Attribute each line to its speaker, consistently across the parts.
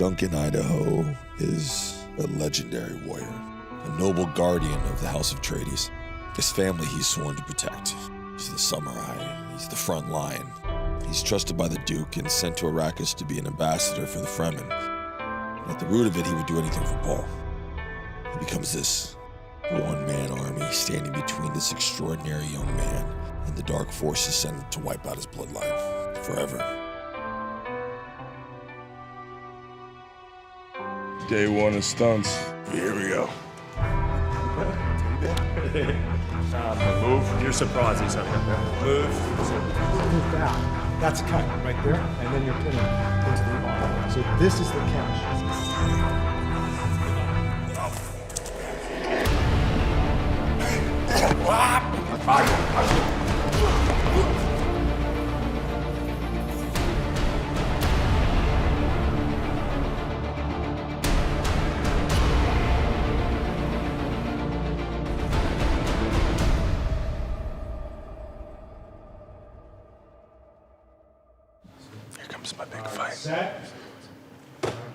Speaker 1: Duncan, Idaho is a legendary warrior, a noble guardian of the House of Atreides. His family he's sworn to protect. He's the samurai, he's the front line. He's trusted by the Duke and sent to Arrakis to be an ambassador for the Fremen. And at the root of it, he would do anything for Paul. He becomes this one-man army standing between this extraordinary young man and the dark forces sent to wipe out his bloodline forever.
Speaker 2: Day one of stunts. Here we go.
Speaker 3: Move. You're surprised he's under there.
Speaker 4: Move down. That's a cut right there, and then you're pinning into the arm. So this is the catch.
Speaker 2: Here comes my big fight.
Speaker 4: Set.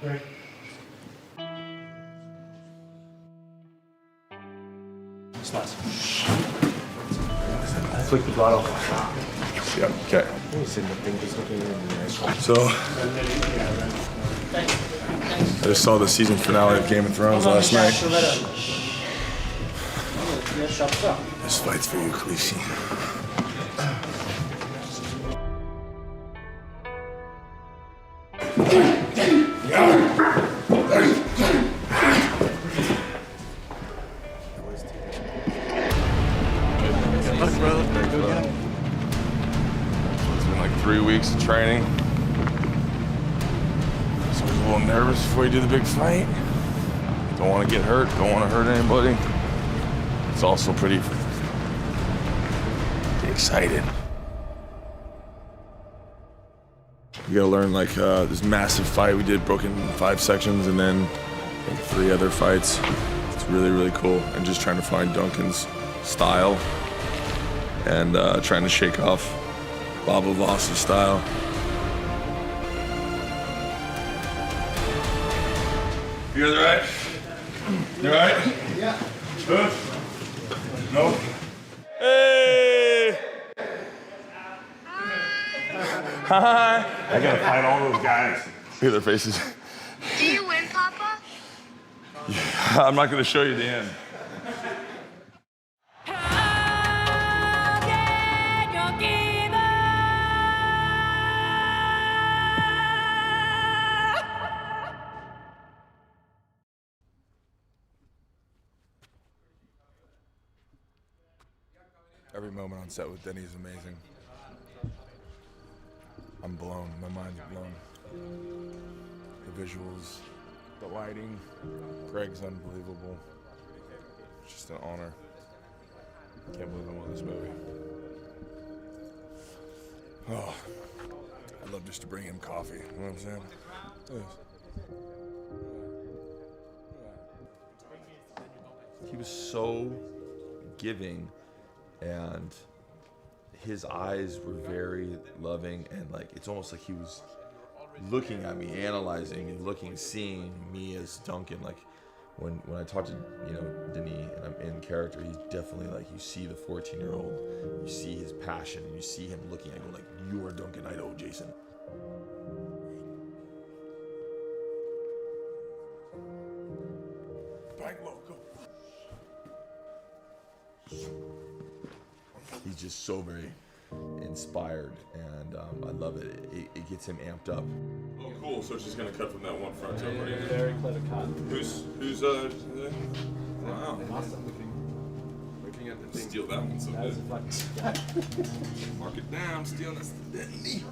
Speaker 4: Okay.
Speaker 3: Slice. Flick the bottle.
Speaker 2: Yep, okay. So, I just saw the season finale of Game of Thrones last night. This fight's for you, Khaleesi. It's been like 3 weeks of training. So I was a little nervous before you do the big fight. Don't want to get hurt, don't want to hurt anybody. It's also pretty excited. You gotta learn like this massive fight we did, broken in 5 sections, and then like 3 other fights. It's really, really cool. And just trying to find Duncan's style and trying to shake off Baba Voss's style. You guys alright? You alright?
Speaker 4: Yeah.
Speaker 2: Good? No? Hey! Hi! I gotta fight all those guys. Look at their faces.
Speaker 5: Do you win, Papa?
Speaker 2: Yeah, I'm not gonna show you the end. Every moment on set with Denny is amazing. I'm blown. My mind's blown. The visuals, the lighting. Greg's unbelievable. It's just an honor. Can't believe I'm on this movie. Oh, I'd love just to bring him coffee. You know what I'm saying?
Speaker 1: He was so giving, and his eyes were very loving, and like it's almost like he was looking at me, analyzing me, seeing me as Duncan. Like when I talk to Denis and I'm in character, he's definitely like, you see the 14-year-old, you see his passion, and you see him looking at you like, you are Duncan Idaho, Jason.
Speaker 2: Bank local.
Speaker 1: He's just so very inspired, and I love it. It gets him amped up.
Speaker 2: Oh, cool. So she's gonna cut from that one front tail.
Speaker 3: Very clever cut.
Speaker 2: Who's wow.
Speaker 3: Looking at the thing.
Speaker 2: Steal that one someday.
Speaker 3: That was a fucking
Speaker 2: Mark it down. Steal that's the Denny.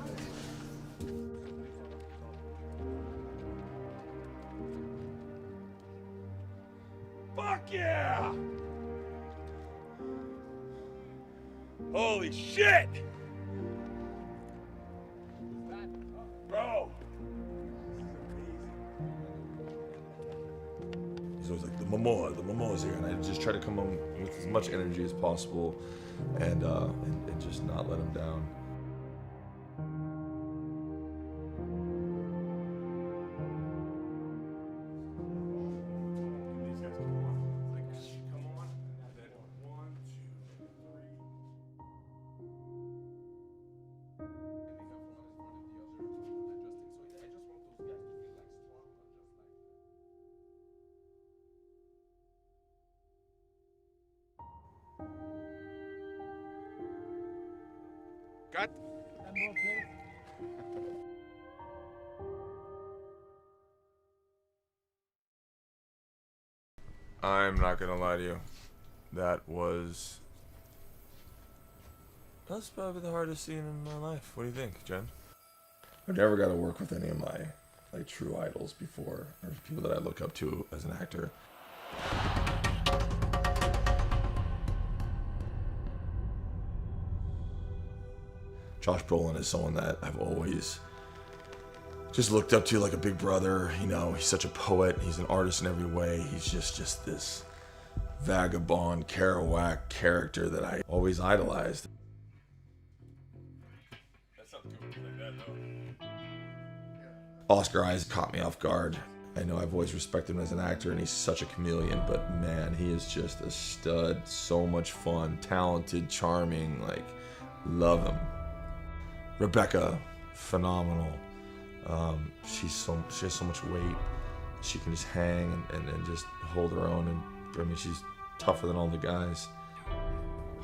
Speaker 2: Fuck yeah! Holy shit! Bro!
Speaker 1: He's always like, the Momoa's here, and I just try to come home with as much energy as possible, and just not let him down.
Speaker 2: Cut. I'm not gonna lie to you. That's probably the hardest scene in my life. What do you think, Jen? I've never got to work with any of my true idols before, or people that I look up to as an actor. Josh Brolin is someone that I've always just looked up to like a big brother. You know, he's such a poet. He's an artist in every way. He's just this vagabond, Kerouac character that I always idolized. Oscar Isaac caught me off guard. I know I've always respected him as an actor, and he's such a chameleon, but man, he is just a stud. So much fun, talented, charming, love him. Rebecca, phenomenal. She has so much weight. She can just hang and just hold her own, and I mean, she's tougher than all the guys.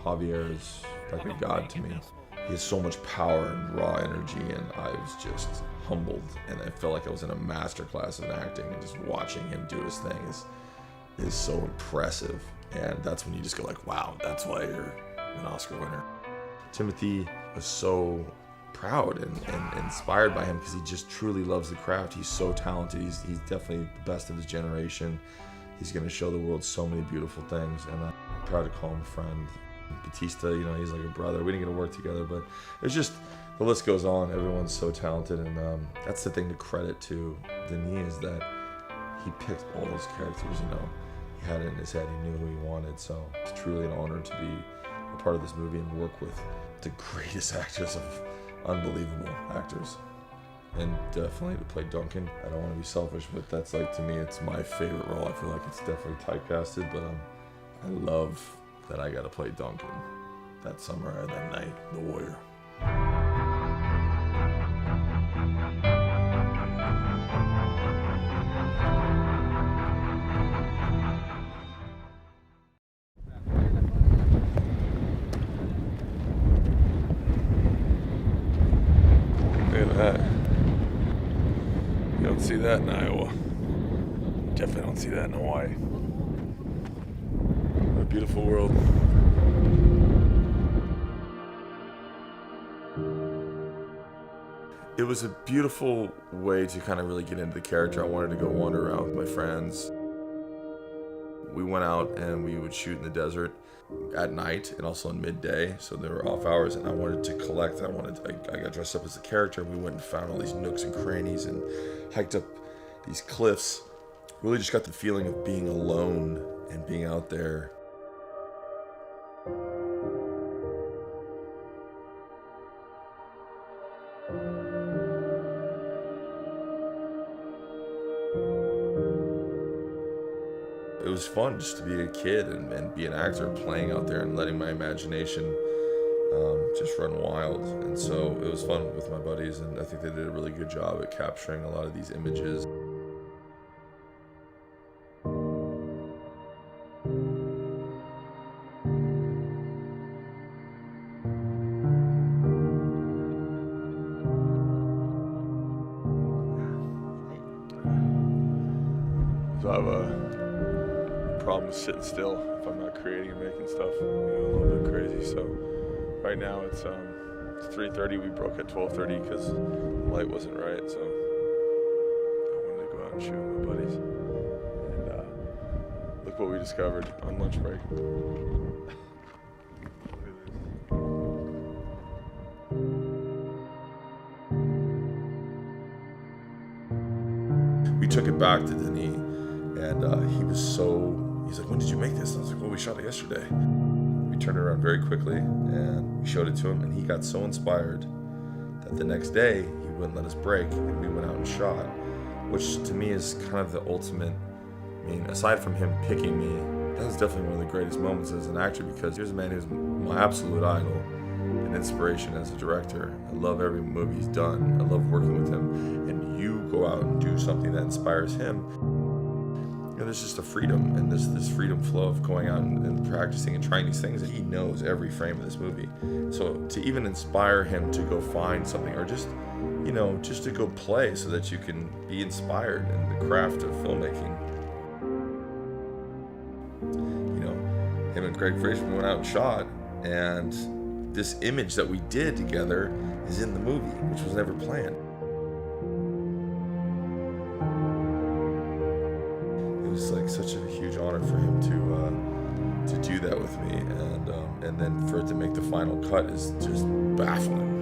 Speaker 2: Javier is like a god to me. He has so much power and raw energy, and I was just humbled, and I felt like I was in a master class in acting, and just watching him do his thing is so impressive. And that's when you just go like, wow, that's why you're an Oscar winner. Timothy was so proud and inspired by him because he just truly loves the craft. He's so talented. He's definitely the best of his generation. He's going to show the world so many beautiful things, and I'm proud to call him a friend. Batista, you know, he's like a brother. We didn't get to work together, but it's just, the list goes on. Everyone's so talented, and that's the thing to credit to Denis, is that he picked all those characters, you know. He had it in his head. He knew who he wanted, so it's truly an honor to be a part of this movie and work with the greatest actors of unbelievable actors. And definitely to play Duncan. I don't want to be selfish, but that's to me, it's my favorite role. I feel like it's definitely typecasted, but I love that I got to play Duncan that summer or that night, the warrior. Look at that. You don't see that in Iowa. Definitely don't see that in Hawaii. What a beautiful world. It was a beautiful way to kind of really get into the character. I wanted to go wander around with my friends. We went out and we would shoot in the desert at night and also in midday, so there were off hours, and I wanted to collect. I got dressed up as a character, and we went and found all these nooks and crannies and hiked up these cliffs. Really just got the feeling of being alone and being out there. It was fun just to be a kid and be an actor, playing out there and letting my imagination just run wild. And so it was fun with my buddies, and I think they did a really good job at capturing a lot of these images. So I have a problem with sitting still if I'm not creating and making stuff. A little bit crazy. So right now it's 3:30. We broke at 12:30 because the light wasn't right. So I wanted to go out and shoot with my buddies. And look what we discovered on lunch break. We took it back to Denis, and he's like, when did you make this? And I was like, well, we shot it yesterday. We turned it around very quickly, and we showed it to him, and he got so inspired that the next day he wouldn't let us break, and we went out and shot, which to me is kind of the ultimate. I mean, aside from him picking me, that was definitely one of the greatest moments as an actor, because here's a man who's my absolute idol and inspiration as a director. I love every movie he's done. I love working with him, and you go out and do something that inspires him. there's just a freedom and this freedom flow of going out and practicing and trying these things. He knows every frame of this movie. So to even inspire him to go find something, or just, just to go play so that you can be inspired in the craft of filmmaking. Him and Craig Fraser went out and shot, and this image that we did together is in the movie, which was never planned. It was like such a huge honor for him to do that with me, and then for it to make the final cut is just baffling.